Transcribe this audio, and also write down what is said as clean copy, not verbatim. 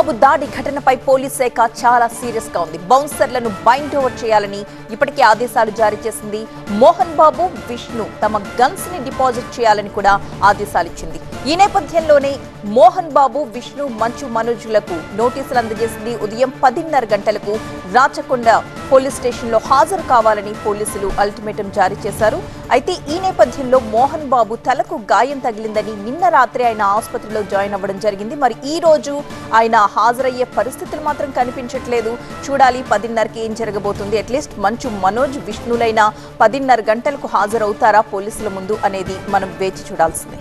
బాబు దాడి ఘటనపై పోలీస్ శాఖ చాలా సీరియస్ గా ఉంది. బౌన్సర్లను బైండ్ ఓవర్ చేయాలని ఇప్పటికే ఆదేశాలు జారీ చేసింది. మోహన్ బాబు, విష్ణు తమ గన్స్ ని డిపాజిట్ చేయాలని కూడా ఆదేశాలు ఇచ్చింది. ఈ నేపథ్యంలోనే మోహన్ బాబు, విష్ణు, మంచు మనోజ్లకు నోటీసులు అందజేసింది. ఉదయం 10:30 గంటలకు రాచకొండ పోలీస్ స్టేషన్ లో హాజరు కావాలని పోలీసులు అల్టిమేటం జారీ చేశారు. అయితే ఈ నేపథ్యంలో మోహన్ బాబు తలకు గాయం తగిలిందని నిన్న రాత్రి ఆయన ఆసుపత్రిలో జాయిన్ అవ్వడం జరిగింది. మరి ఈ రోజు ఆయన హాజరయ్యే పరిస్థితులు మాత్రం కనిపించట్లేదు. చూడాలి 10:30కి ఏం జరగబోతుంది. అట్లీస్ట్ మంచు మనోజ్, విష్ణులైనా 10:30 గంటలకు హాజరవుతారా పోలీసుల ముందు అనేది మనం వేచి చూడాల్సిందే.